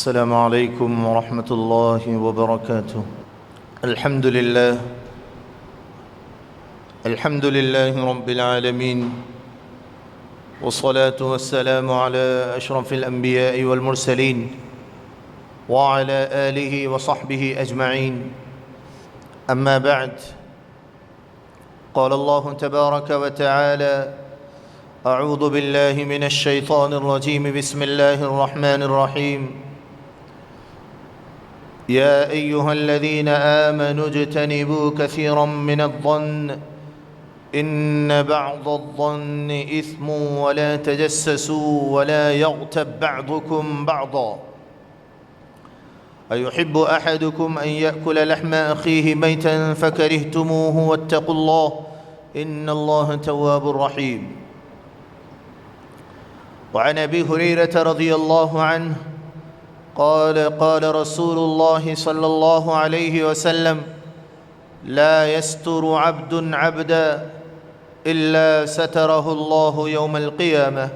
السلام عليكم ورحمة الله وبركاته. الحمد لله رب العالمين، والصلاة والسلام على أشرف الأنبياء والمرسلين وعلى آله وصحبه أجمعين. أما بعد، قال الله تبارك وتعالى: أعوذ بالله من الشيطان الرجيم، بسم الله الرحمن الرحيم. يا أيها الذين آمنوا اجتنبوا كثيرا من الظن إن بعض الظن إثم ولا تجسسوا ولا يغتب بعضكم بعضا أيحب أحدكم أن يأكل لحم أخيه ميتا فكرهتموه واتقوا الله إن الله تواب رحيم. وعن أبي هريرة رضي الله عنه قال رسول الله صلى الله عليه وسلم: لا يستر عبد عبدا إلا ستره الله يوم القيامة،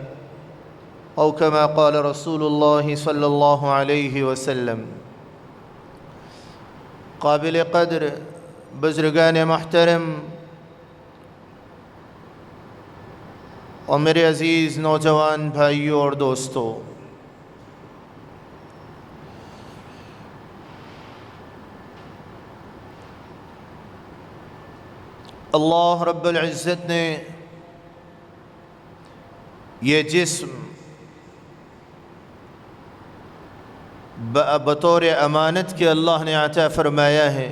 أو كما قال رسول الله صلى الله عليه وسلم. قابل قدر بزرگان محترم اور میرے عزیز نوجوان بھائیوں اور دوستوں، اللہ رب العزت نے یہ جسم بطور امانت کے اللہ نے عطا فرمایا ہے.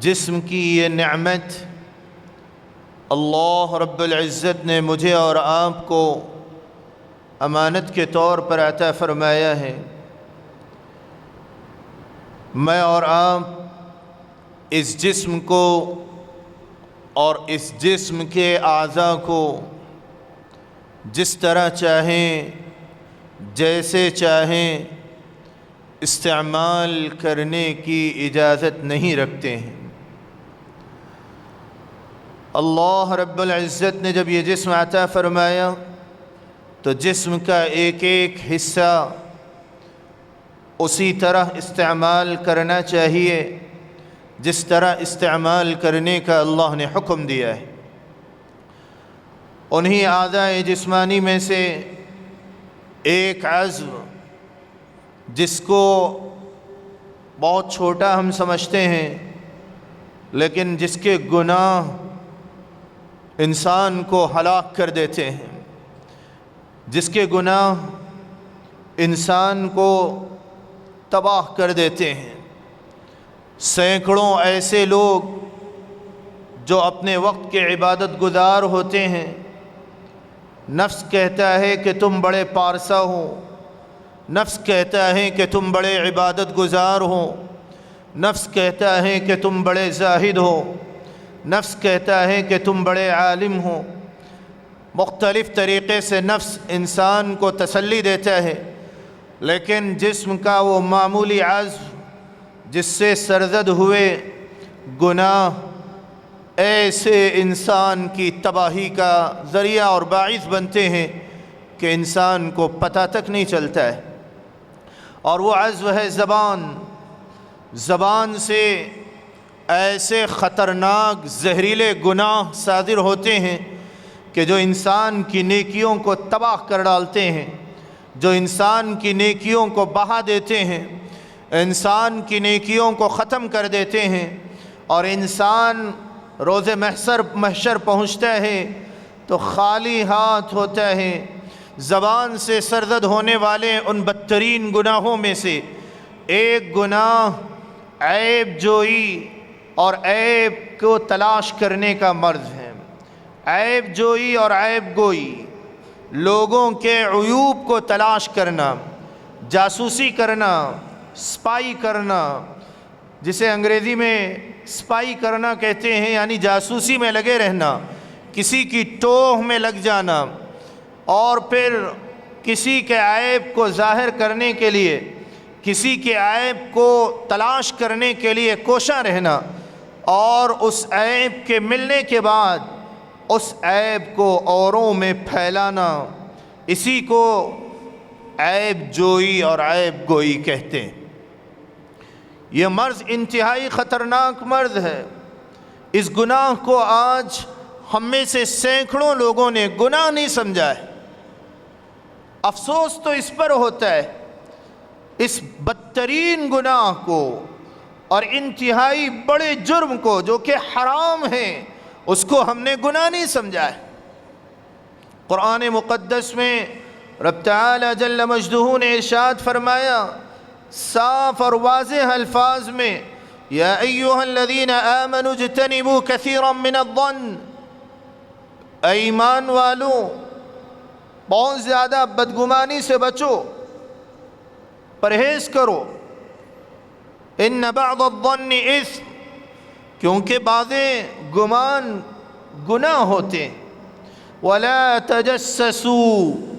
جسم کی یہ نعمت اللہ رب العزت نے مجھے اور آپ کو امانت کے طور پر عطا فرمایا ہے. میں اور آپ اس جسم کو اور اس جسم کے اعضاء کو جس طرح چاہیں، جیسے چاہیں استعمال کرنے کی اجازت نہیں رکھتے ہیں. اللہ رب العزت نے جب یہ جسم عطا فرمایا تو جسم کا ایک ایک حصہ اسی طرح استعمال کرنا چاہیے جس طرح استعمال کرنے کا اللہ نے حکم دیا ہے. انہی اعضاء جسمانی میں سے ایک عضو جس کو بہت چھوٹا ہم سمجھتے ہیں، لیکن جس کے گناہ انسان کو ہلاک کر دیتے ہیں، جس کے گناہ انسان کو تباہ کر دیتے ہیں. سینکڑوں ایسے لوگ جو اپنے وقت کے عبادت گزار ہوتے ہیں، نفس کہتا ہے کہ تم بڑے پارسا ہو، نفس کہتا ہے کہ تم بڑے عبادت گزار ہو، نفس کہتا ہے کہ تم بڑے زاہد ہو، نفس کہتا ہے کہ تم بڑے عالم ہو. مختلف طریقے سے نفس انسان کو تسلی دیتا ہے، لیکن جسم کا وہ معمولی عضو جس سے سرزد ہوئے گناہ ایسے انسان کی تباہی کا ذریعہ اور باعث بنتے ہیں کہ انسان کو پتہ تک نہیں چلتا ہے. اور وہ عضو ہے زبان. زبان سے ایسے خطرناک زہریلے گناہ صادر ہوتے ہیں کہ جو انسان کی نیکیوں کو تباہ کر ڈالتے ہیں، جو انسان کی نیکیوں کو بہا دیتے ہیں، انسان کی نیکیوں کو ختم کر دیتے ہیں. اور انسان روز محشر پہنچتا ہے تو خالی ہاتھ ہوتا ہے. زبان سے سرزد ہونے والے ان بدترین گناہوں میں سے ایک گناہ عیب جوئی اور عیب کو تلاش کرنے کا مرض ہے. عیب جوئی اور عیب گوئی، لوگوں کے عیوب کو تلاش کرنا، جاسوسی کرنا، سپائی کرنا، جسے انگریزی میں سپائی کرنا کہتے ہیں، یعنی جاسوسی میں لگے رہنا، کسی کی ٹوہ میں لگ جانا اور پھر کسی کے عیب کو ظاہر کرنے کے لیے، کسی کے عیب کو تلاش کرنے کے لیے کوشاں رہنا، اور اس عیب کے ملنے کے بعد اس عیب کو اوروں میں پھیلانا، اسی کو عیب جوئی اور عیب گوئی کہتے ہیں۔ یہ مرض انتہائی خطرناک مرض ہے۔ اس گناہ کو آج ہم میں سے سینکڑوں لوگوں نے گناہ نہیں سمجھا ہے۔ افسوس تو اس پر ہوتا ہے، اس بدترین گناہ کو اور انتہائی بڑے جرم کو جو کہ حرام ہیں، اس کو ہم نے گناہ نہیں سمجھا ہے۔ قرآن مقدس میں رب تعالی جل مجدہ نے ارشاد فرمایا صاف اور واضح الفاظ میں، یا ایھا الذین آمنوا اجتنبوا کثیرا من الظن، اے ایمان والو بہت زیادہ بدگمانی سے بچو، پرہیز کرو، ان بعض الظن اثم، کیونکہ بعض گمان گناہ ہوتے ہیں، ولا تجسسوا،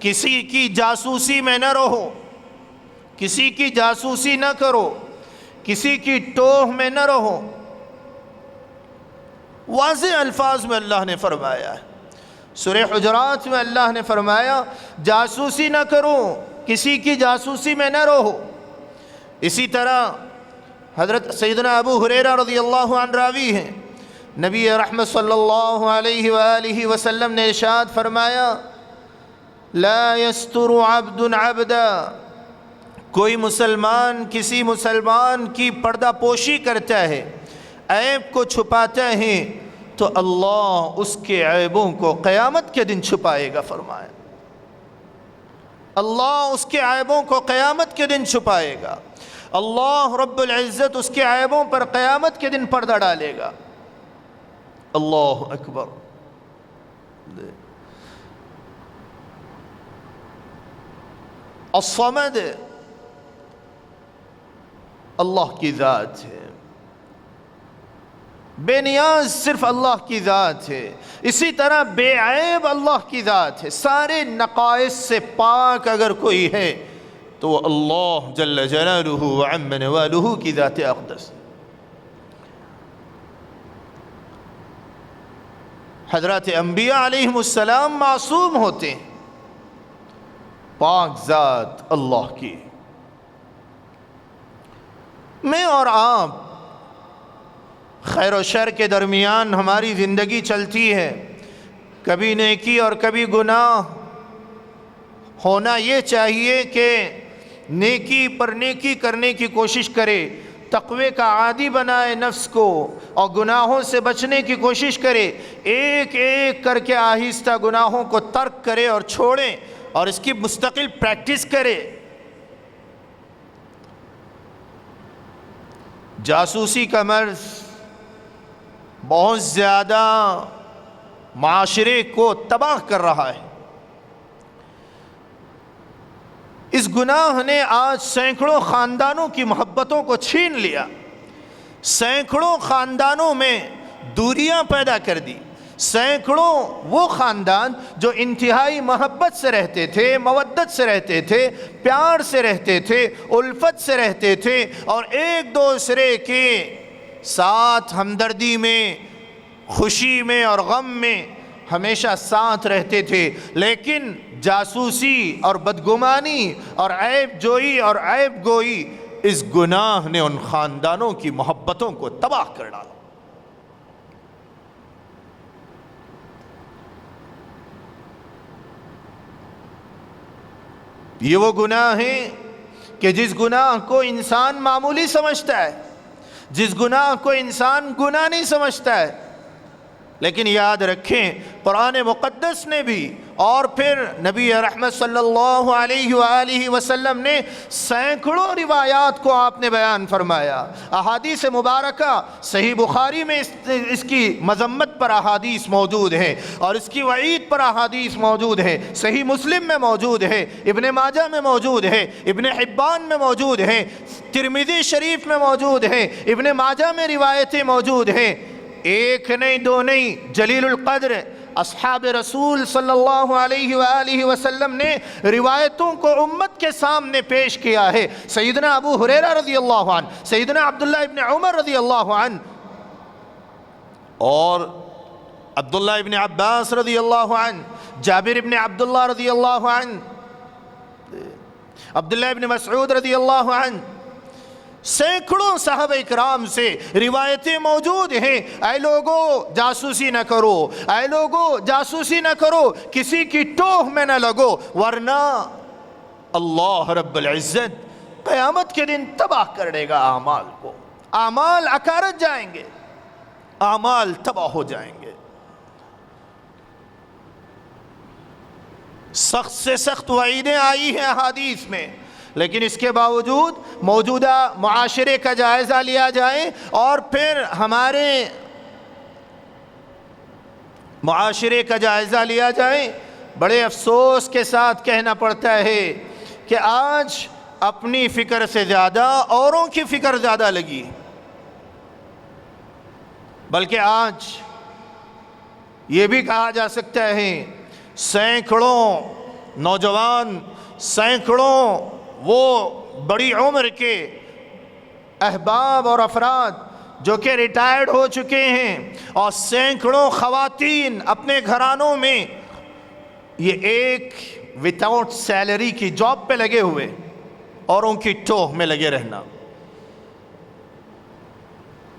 کسی کی جاسوسی میں نہ رہو، کسی کی جاسوسی نہ کرو، کسی کی ٹوہ میں نہ رہو۔ واضح الفاظ میں اللہ نے فرمایا ہے۔ سورہ حجرات میں اللہ نے فرمایا جاسوسی نہ کرو، کسی کی جاسوسی میں نہ رہو۔ اسی طرح حضرت سیدنا ابو ہریرہ رضی اللہ عنہ راوی ہیں، نبی رحمت صلی اللہ علیہ وآلہ وسلم نے ارشاد فرمایا لا یستر عبد عبدا، کوئی مسلمان کسی مسلمان کی پردہ پوشی کرتا ہے، عیب کو چھپاتا ہے، تو اللہ اس کے عیبوں کو قیامت کے دن چھپائے گا، فرمایا اللہ اس کے عیبوں کو قیامت کے دن چھپائے گا، اللہ رب العزت اس کے عیبوں پر قیامت کے دن پردہ ڈالے گا۔ اللہ اکبر۔ الصمد اللہ کی ذات ہے، بے نیاز صرف اللہ کی ذات ہے، اسی طرح بے عیب اللہ کی ذات ہے، سارے نقائص سے پاک اگر کوئی ہے تو وہ اللہ جل جلالہ وعم نوالہ کی ذات اقدس۔ حضرات انبیاء علیہم السلام معصوم ہوتے ہیں، پاک ذات اللہ کی۔ میں اور آپ خیر و شر کے درمیان ہماری زندگی چلتی ہے، کبھی نیکی اور کبھی گناہ۔ ہونا یہ چاہیے کہ نیکی پر نیکی کرنے کی کوشش کرے، تقوی کا عادی بنائے نفس کو، اور گناہوں سے بچنے کی کوشش کرے، ایک ایک کر کے آہستہ گناہوں کو ترک کرے اور چھوڑیں، اور اس کی مستقل پریکٹس کرے۔ جاسوسی کا مرض بہت زیادہ معاشرے کو تباہ کر رہا ہے۔ اس گناہ نے آج سینکڑوں خاندانوں کی محبتوں کو چھین لیا، سینکڑوں خاندانوں میں دوریاں پیدا کر دی، سینکڑوں وہ خاندان جو انتہائی محبت سے رہتے تھے، مودت سے رہتے تھے، پیار سے رہتے تھے، الفت سے رہتے تھے، اور ایک دوسرے کے ساتھ ہمدردی میں، خوشی میں اور غم میں ہمیشہ ساتھ رہتے تھے، لیکن جاسوسی اور بدگمانی اور عیب جوئی اور عیب گوئی، اس گناہ نے ان خاندانوں کی محبتوں کو تباہ کر ڈالا۔ یہ وہ گناہ ہے کہ جس گناہ کو انسان معمولی سمجھتا ہے، جس گناہ کو انسان گناہ نہیں سمجھتا ہے، لیکن یاد رکھیں قرآن مقدس نے بھی اور پھر نبی رحمت صلی اللہ علیہ وآلہ وسلم نے سینکڑوں روایات کو آپ نے بیان فرمایا. احادیث مبارکہ صحیح بخاری میں اس کی مذمت پر احادیث موجود ہے اور اس کی وعید پر احادیث موجود ہے. صحیح مسلم میں موجود ہے، ابن ماجہ میں موجود ہے، ابن حبان میں موجود ہے، ترمذی شریف میں موجود ہے، ابن ماجہ میں روایتیں موجود ہیں. ایک نہیں دو نہیں، جلیل القدر اصحاب رسول صلی اللہ علیہ وآلہ وسلم نے روایتوں کو امت کے سامنے پیش کیا ہے. سیدنا ابو ہریرہ رضی اللہ عنہ، سیدنا عبداللہ ابن عمر رضی اللہ عنہ اور عبداللہ ابن عباس رضی اللہ عنہ، جابر ابن عبداللہ رضی اللہ عنہ، عبداللہ ابن مسعود رضی اللہ عنہ، سینکڑوں صحابہ اکرام سے روایتیں موجود ہیں. اے لوگو جاسوسی نہ کرو، اے لوگو جاسوسی نہ کرو، کسی کی ٹوہ میں نہ لگو، ورنہ اللہ رب العزت قیامت کے دن تباہ کر دے گا اعمال کو. اعمال اکارت جائیں گے، اعمال تباہ ہو جائیں گے. سخت سے سخت وعیدیں آئی ہیں احادیث میں، لیکن اس کے باوجود موجودہ معاشرے کا جائزہ لیا جائے اور پھر ہمارے معاشرے کا جائزہ لیا جائے. بڑے افسوس کے ساتھ کہنا پڑتا ہے کہ آج اپنی فکر سے زیادہ اوروں کی فکر زیادہ لگی، بلکہ آج یہ بھی کہا جا سکتا ہے سینکڑوں نوجوان، سینکڑوں وہ بڑی عمر کے احباب اور افراد جو کہ ریٹائرڈ ہو چکے ہیں، اور سینکڑوں خواتین اپنے گھرانوں میں یہ ایک وداؤٹ سیلری کی جاب پہ لگے ہوئے، اوروں کی ٹوہ میں لگے رہنا.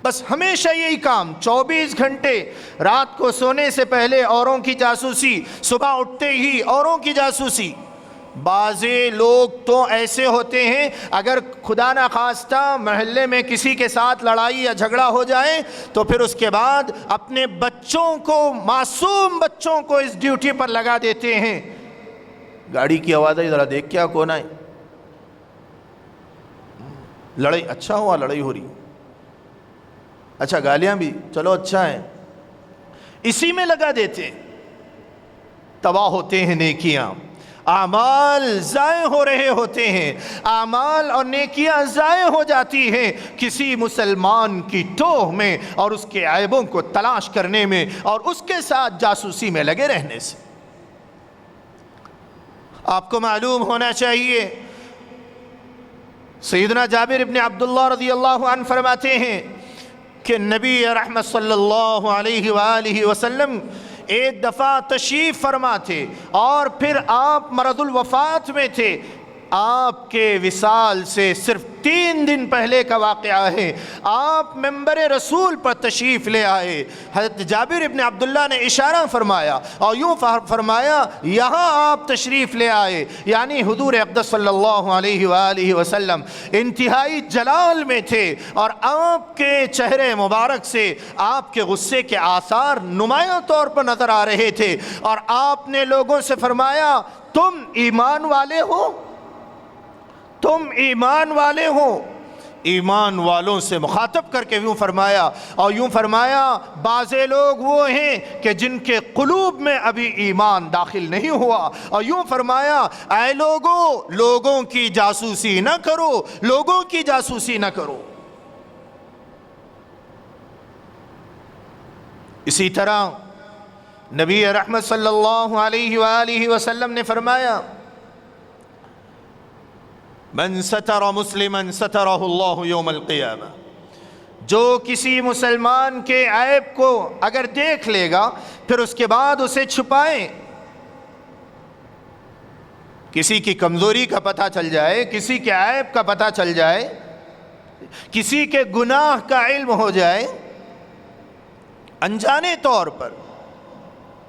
بس ہمیشہ یہی کام، 24 گھنٹے، رات کو سونے سے پہلے اوروں کی جاسوسی، صبح اٹھتے ہی اوروں کی جاسوسی. بعضے لوگ تو ایسے ہوتے ہیں اگر خدا نخواستہ محلے میں کسی کے ساتھ لڑائی یا جھگڑا ہو جائے تو پھر اس کے بعد اپنے بچوں کو، معصوم بچوں کو اس ڈیوٹی پر لگا دیتے ہیں. گاڑی کی آواز ہے، ذرا دیکھ کیا کون آئے، لڑائی، اچھا ہوا لڑائی ہو رہی، اچھا گالیاں بھی، چلو اچھا ہے، اسی میں لگا دیتے ہیں. تباہ ہوتے ہیں نیکیاں، اعمال ضائع ہو رہے ہوتے ہیں، اعمال اور نیکیاں ضائع ہو جاتی ہیں کسی مسلمان کی ٹوہ میں اور اس کے عیبوں کو تلاش کرنے میں اور اس کے ساتھ جاسوسی میں لگے رہنے سے. آپ کو معلوم ہونا چاہیے، سیدنا جابر ابن عبداللہ رضی اللہ عنہ فرماتے ہیں کہ نبی رحمت صلی اللہ علیہ وآلہ وسلم ایک دفعہ تشریف فرما تھے اور پھر آپ مرض الوفات میں تھے. آپ کے وصال سے صرف 3 دن پہلے کا واقعہ ہے. آپ منبر رسول پر تشریف لے آئے. حضرت جابر ابن عبداللہ نے اشارہ فرمایا اور یوں فرمایا یہاں آپ تشریف لے آئے، یعنی حضور اقدس صلی اللہ علیہ وآلہ وسلم انتہائی جلال میں تھے اور آپ کے چہرے مبارک سے آپ کے غصے کے آثار نمایاں طور پر نظر آ رہے تھے. اور آپ نے لوگوں سے فرمایا تم ایمان والے ہو، تم ایمان والے ہو. ایمان والوں سے مخاطب کر کے یوں فرمایا، اور یوں فرمایا بعضے لوگ وہ ہیں کہ جن کے قلوب میں ابھی ایمان داخل نہیں ہوا، اور یوں فرمایا اے لوگوں کی جاسوسی نہ کرو، لوگوں کی جاسوسی نہ کرو. اسی طرح نبی رحمت صلی اللہ علیہ وآلہ وسلم نے فرمایا من ستر مسلما سترہ اللہ یوم القیامہ، جو کسی مسلمان کے عیب کو اگر دیکھ لے گا پھر اس کے بعد اسے چھپائیں. کسی کی کمزوری کا پتہ چل جائے، کسی کے عیب کا پتہ چل جائے، کسی کے گناہ کا علم ہو جائے، انجانے طور پر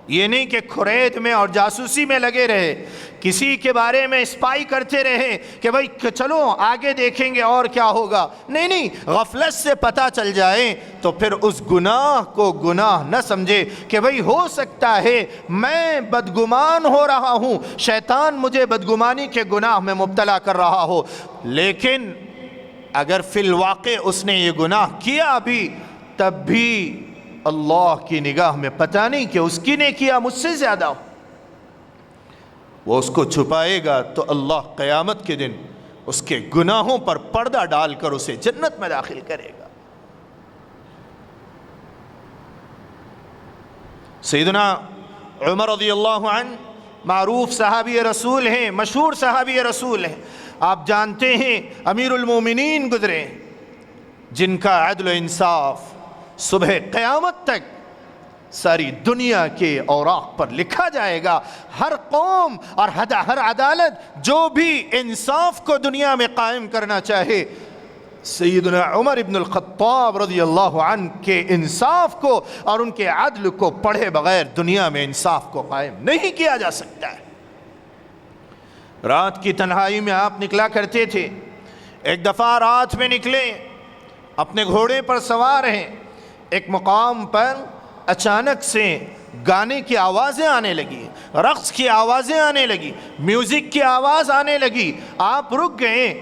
یہ نہیں کہ کھرید میں اور جاسوسی میں لگے رہے، کسی کے بارے میں اسپائی کرتے رہے کہ بھائی چلو آگے دیکھیں گے اور کیا ہوگا، نہیں، غفلت سے پتہ چل جائے تو پھر اس گناہ کو گناہ نہ سمجھے کہ بھائی ہو سکتا ہے میں بدگمان ہو رہا ہوں، شیطان مجھے بدگمانی کے گناہ میں مبتلا کر رہا ہو، لیکن اگر فی الواقع اس نے یہ گناہ کیا بھی، تب بھی اللہ کی نگاہ میں پتہ نہیں کہ اس کی نے کیا مجھ سے زیادہ ہو، وہ اس کو چھپائے گا تو اللہ قیامت کے دن اس کے گناہوں پر پردہ ڈال کر اسے جنت میں داخل کرے گا۔ سیدنا عمر رضی اللہ عنہ معروف صحابی رسول ہیں، مشہور صحابی رسول ہیں، آپ جانتے ہیں امیر المومنین گزرے جن کا عدل و انصاف صبح قیامت تک ساری دنیا کے اوراق پر لکھا جائے گا۔ ہر قوم اور ہر عدالت جو بھی انصاف کو دنیا میں قائم کرنا چاہے، سیدنا عمر ابن الخطاب رضی اللہ عنہ کے انصاف کو اور ان کے عدل کو پڑھے بغیر دنیا میں انصاف کو قائم نہیں کیا جا سکتا ہے۔ رات کی تنہائی میں آپ نکلا کرتے تھے، ایک دفعہ رات میں نکلے، اپنے گھوڑے پر سوار ہیں، ایک مقام پر اچانک سے گانے کی آوازیں آنے لگی، رقص کی آوازیں آنے لگی، میوزک کی آواز آنے لگی، آپ رک گئے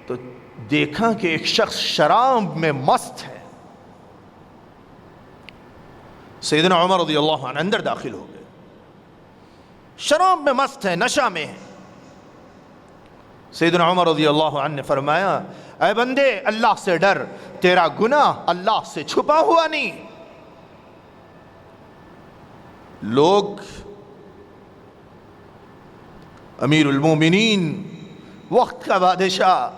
تو دیکھا کہ ایک شخص شراب میں مست ہے۔ سیدنا عمر رضی اللہ عنہ اندر داخل ہو گئے، شراب میں مست ہے، نشہ میں ہے۔ سیدنا عمر رضی اللہ عنہ نے فرمایا، اے بندے اللہ سے ڈر، تیرا گناہ اللہ سے چھپا ہوا نہیں۔ لوگ امیر المومنین، وقت کا بادشاہ،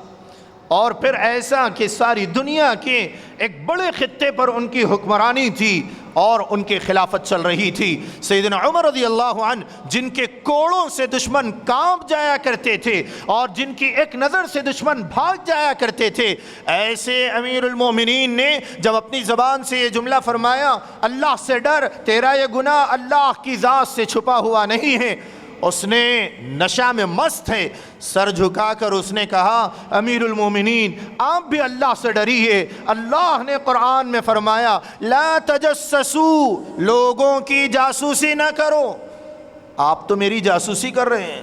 اور پھر ایسا کہ ساری دنیا کے ایک بڑے خطے پر ان کی حکمرانی تھی اور ان کی خلافت چل رہی تھی، سیدنا عمر رضی اللہ عنہ جن کے کوڑوں سے دشمن کانپ جایا کرتے تھے اور جن کی ایک نظر سے دشمن بھاگ جایا کرتے تھے، ایسے امیر المومنین نے جب اپنی زبان سے یہ جملہ فرمایا، اللہ سے ڈر، تیرا یہ گناہ اللہ کی ذات سے چھپا ہوا نہیں ہے، اس نے نشہ میں مست ہے، سر جھکا کر اس نے کہا، امیر المومنین آپ بھی اللہ سے ڈریے، اللہ نے قرآن میں فرمایا لا تجسسوا، لوگوں کی جاسوسی نہ کرو، آپ تو میری جاسوسی کر رہے ہیں۔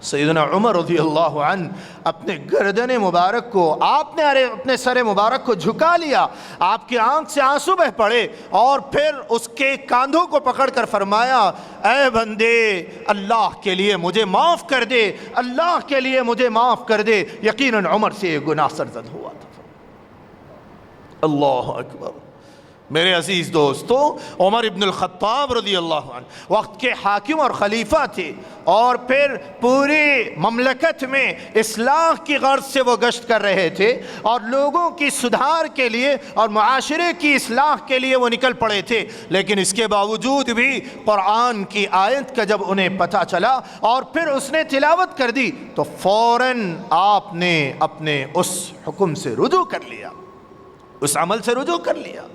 سیدنا عمر رضی اللہ عنہ اپنے گردن مبارک کو، آپ نے اپنے سر مبارک کو جھکا لیا، آپ کی آنکھ سے آنسو بہ پڑے اور پھر اس کے کاندھوں کو پکڑ کر فرمایا، اے بندے اللہ کے لیے مجھے معاف کر دے، اللہ کے لیے مجھے معاف کر دے، یقیناً عمر سے یہ گناہ سرزد ہوا تھا۔ اللہ اکبر۔ میرے عزیز دوستو، عمر ابن الخطاب رضی اللہ عنہ وقت کے حاکم اور خلیفہ تھے، اور پھر پوری مملکت میں اصلاح کی غرض سے وہ گشت کر رہے تھے اور لوگوں کی سدھار کے لیے اور معاشرے کی اصلاح کے لیے وہ نکل پڑے تھے، لیکن اس کے باوجود بھی قرآن کی آیت کا جب انہیں پتہ چلا اور پھر اس نے تلاوت کر دی تو فوراً آپ نے اپنے اس حکم سے رجوع کر لیا، اس عمل سے رجوع کر لیا۔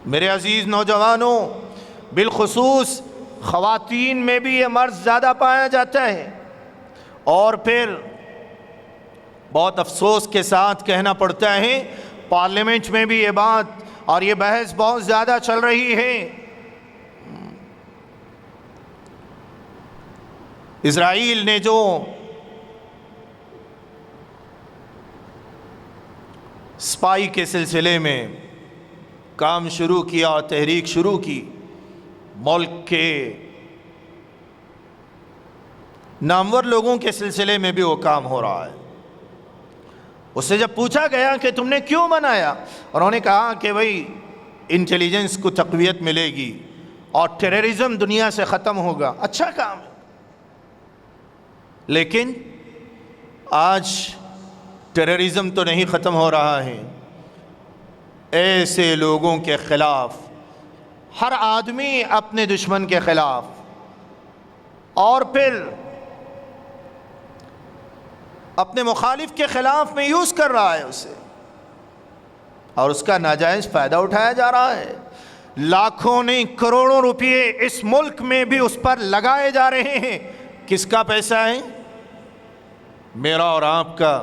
میرے عزیز نوجوانوں، بالخصوص خواتین میں بھی یہ مرض زیادہ پایا جاتا ہے، اور پھر بہت افسوس کے ساتھ کہنا پڑتا ہے پارلیمنٹ میں بھی یہ بات اور یہ بحث بہت زیادہ چل رہی ہے۔ اسرائیل نے جو اسپائی کے سلسلے میں کام شروع کیا اور تحریک شروع کی، ملک کے نامور لوگوں کے سلسلے میں بھی وہ کام ہو رہا ہے۔ اس سے جب پوچھا گیا کہ تم نے کیوں بنایا، انہوں نے کہا کہ بھائی انٹیلیجنس کو تقویت ملے گی اور ٹیررزم دنیا سے ختم ہوگا، اچھا کام ہے۔ لیکن آج ٹیررزم تو نہیں ختم ہو رہا ہے، ایسے لوگوں کے خلاف ہر آدمی اپنے دشمن کے خلاف اور پھر اپنے مخالف کے خلاف میں یوز کر رہا ہے اسے، اور اس کا ناجائز فائدہ اٹھایا جا رہا ہے۔ لاکھوں نہیں کروڑوں روپے اس ملک میں بھی اس پر لگائے جا رہے ہیں۔ کس کا پیسہ ہے؟ میرا اور آپ کا،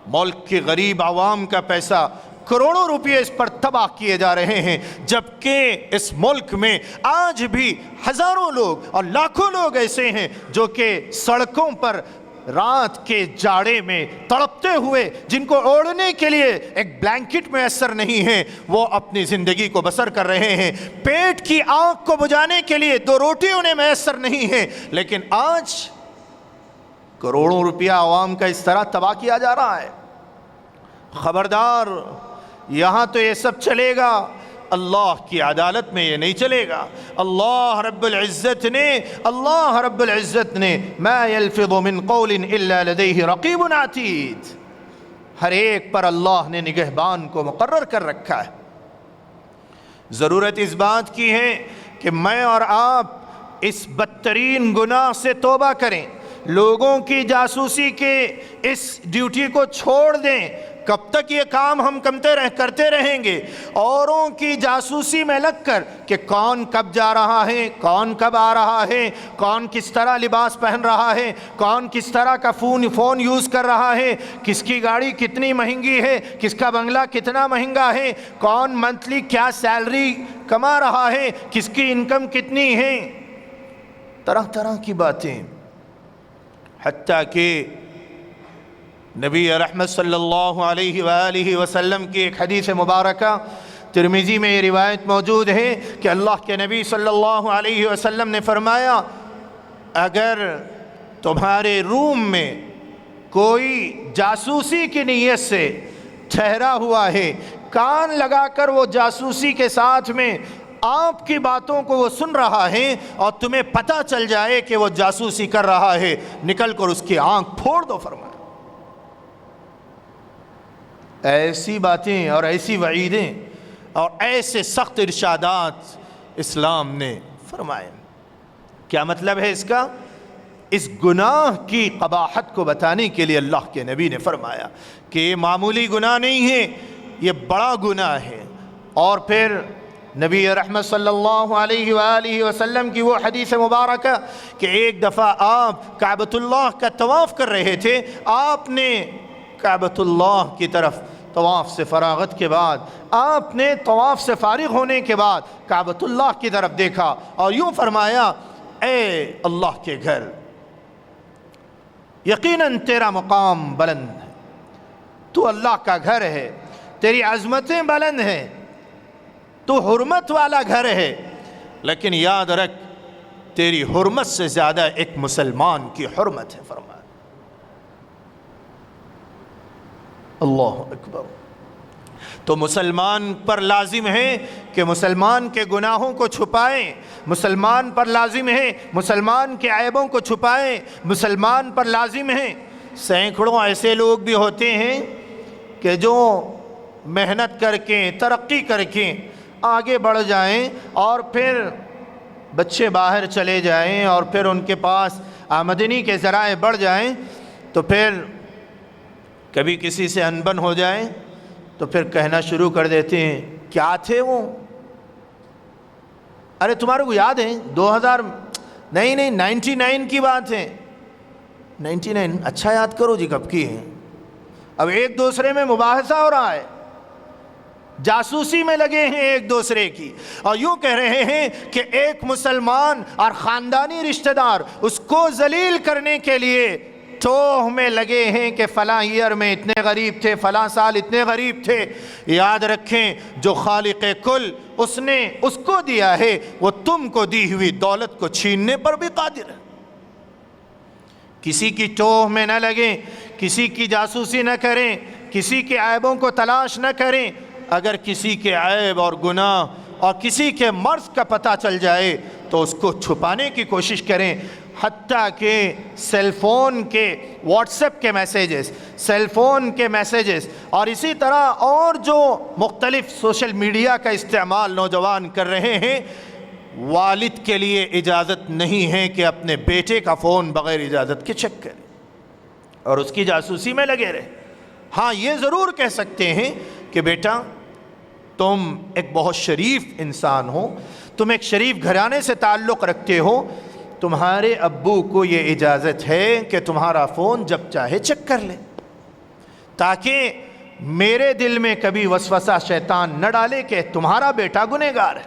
ملک کے غریب عوام کا پیسہ۔ کروڑوں روپے اس پر تباہ کیے جا رہے ہیں، جبکہ اس ملک میں آج بھی ہزاروں لوگ اور لاکھوں لوگ ایسے ہیں جو کہ سڑکوں پر رات کے جاڑے میں تڑپتے ہوئے، جن کو اوڑھنے کے لیے ایک بلینکٹ میسر نہیں ہے، وہ اپنی زندگی کو بسر کر رہے ہیں۔ پیٹ کی آگ کو بجھانے کے لیے 2 روٹی انہیں میسر نہیں ہے، لیکن آج کروڑوں روپیہ عوام کا اس طرح تباہ کیا جا رہا ہے۔ خبردار، یہاں تو یہ سب چلے گا، اللہ کی عدالت میں یہ نہیں چلے گا۔ اللہ رب العزت نے ما یلفظ من قول الا لدیہ رقیب عتید، ہر ایک پر اللہ نے نگہبان کو مقرر کر رکھا ہے۔ ضرورت اس بات کی ہے کہ میں اور آپ اس بدترین گناہ سے توبہ کریں، لوگوں کی جاسوسی کے اس ڈیوٹی کو چھوڑ دیں۔ کب تک یہ کام ہم کرتے رہیں گے؟ اوروں کی جاسوسی میں لگ کر کہ کون کب جا رہا ہے، کون کب آ رہا ہے، کون کس طرح لباس پہن رہا ہے، کون کس طرح کا فون یوز کر رہا ہے، کس کی گاڑی کتنی مہنگی ہے، کس کا بنگلہ کتنا مہنگا ہے، کون منتھلی کیا سیلری کما رہا ہے، کس کی انکم کتنی ہے، طرح طرح کی باتیں۔ حتیٰ کہ نبی رحمت صلی اللہ علیہ وآلہ وسلم کی ایک حدیث مبارکہ ترمذی میں یہ روایت موجود ہے کہ اللہ کے نبی صلی اللہ علیہ وسلم نے فرمایا، اگر تمہارے روم میں کوئی جاسوسی کی نیت سے ٹھہرا ہوا ہے، کان لگا کر وہ جاسوسی کے ساتھ میں آپ کی باتوں کو وہ سن رہا ہے، اور تمہیں پتہ چل جائے کہ وہ جاسوسی کر رہا ہے، نکل کر اس کی آنکھ پھوڑ دو۔ فرمایا ایسی باتیں اور ایسی وعیدیں اور ایسے سخت ارشادات اسلام نے فرمائے۔ کیا مطلب ہے اس کا؟ اس گناہ کی قباحت کو بتانے کے لیے اللہ کے نبی نے فرمایا کہ یہ معمولی گناہ نہیں ہے، یہ بڑا گناہ ہے۔ اور پھر نبی رحمت صلی اللہ علیہ وآلہ وسلم کی وہ حدیث مبارکہ کہ ایک دفعہ آپ کعبۃ اللہ کا طواف کر رہے تھے، آپ نے کعبۃ اللہ کی طرف طواف سے فراغت کے بعد، آپ نے طواف سے فارغ ہونے کے بعد کعبۃ اللہ کی طرف دیکھا اور یوں فرمایا، اے اللہ کے گھر، یقیناً تیرا مقام بلند ہے، تو اللہ کا گھر ہے، تیری عظمتیں بلند ہیں، تو حرمت والا گھر ہے، لیکن یاد رکھ تیری حرمت سے زیادہ ایک مسلمان کی حرمت ہے۔ فرمایا اللہ اکبر۔ تو مسلمان پر لازم ہے کہ مسلمان کے گناہوں کو چھپائیں، مسلمان پر لازم ہے مسلمان کے عیبوں کو چھپائیں، مسلمان پر لازم ہے۔ سینکڑوں ایسے لوگ بھی ہوتے ہیں کہ جو محنت کر کے، ترقی کر کے آگے بڑھ جائیں، اور پھر بچے باہر چلے جائیں، اور پھر ان کے پاس آمدنی کے ذرائع بڑھ جائیں، تو پھر کبھی کسی سے انبن ہو جائیں تو پھر کہنا شروع کر دیتے ہیں، کیا تھے وہ؟ ارے تمہارے کو یاد ہے نہیں 99 کی بات ہے۔ 99 اچھا یاد کرو جی، کب کی ہے؟ اب ایک دوسرے میں مباحثہ ہو رہا ہے، جاسوسی میں لگے ہیں ایک دوسرے کی، اور یوں کہہ رہے ہیں کہ ایک مسلمان اور خاندانی رشتہ دار اس کو ذلیل کرنے کے لیے ٹوہ میں لگے ہیں کہ فلاں ایئر میں اتنے غریب تھے، فلاں سال اتنے غریب تھے۔ یاد رکھیں جو خالق کل اس نے اس کو دیا ہے، وہ تم کو دی ہوئی دولت کو چھیننے پر بھی قادر ہے۔ کسی کی ٹوہ میں نہ لگیں، کسی کی جاسوسی نہ کریں، کسی کے عیبوں کو تلاش نہ کریں۔ اگر کسی کے عیب اور گناہ اور کسی کے مرض کا پتہ چل جائے تو اس کو چھپانے کی کوشش کریں۔ حتیٰ کہ سیل فون کے واٹس ایپ کے میسیجز، سیل فون کے میسیجز، اور اسی طرح اور جو مختلف سوشل میڈیا کا استعمال نوجوان کر رہے ہیں، والد کے لیے اجازت نہیں ہے کہ اپنے بیٹے کا فون بغیر اجازت کے چیک کرے اور اس کی جاسوسی میں لگے رہے۔ ہاں یہ ضرور کہہ سکتے ہیں کہ بیٹا تم ایک بہت شریف انسان ہو، تم ایک شریف گھرانے سے تعلق رکھتے ہو، تمہارے ابو کو یہ اجازت ہے کہ تمہارا فون جب چاہے چیک کر لے، تاکہ میرے دل میں کبھی وسوسہ شیطان نہ ڈالے کہ تمہارا بیٹا گنہگار ہے،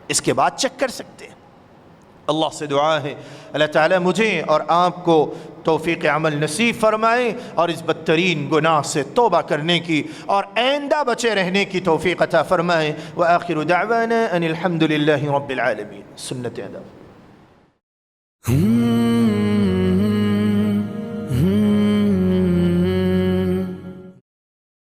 اس کے بعد چیک کر سکتے ہیں۔ اللہ سے دعا ہے اللہ تعالیٰ مجھے اور آپ کو توفیق عمل نصیب فرمائے اور اس بدترین گناہ سے توبہ کرنے کی اور آئندہ بچے رہنے کی توفیق عطا فرمائے۔ وآخر دعوانا ان الحمد للہ رب العالمین۔ سنت ادب۔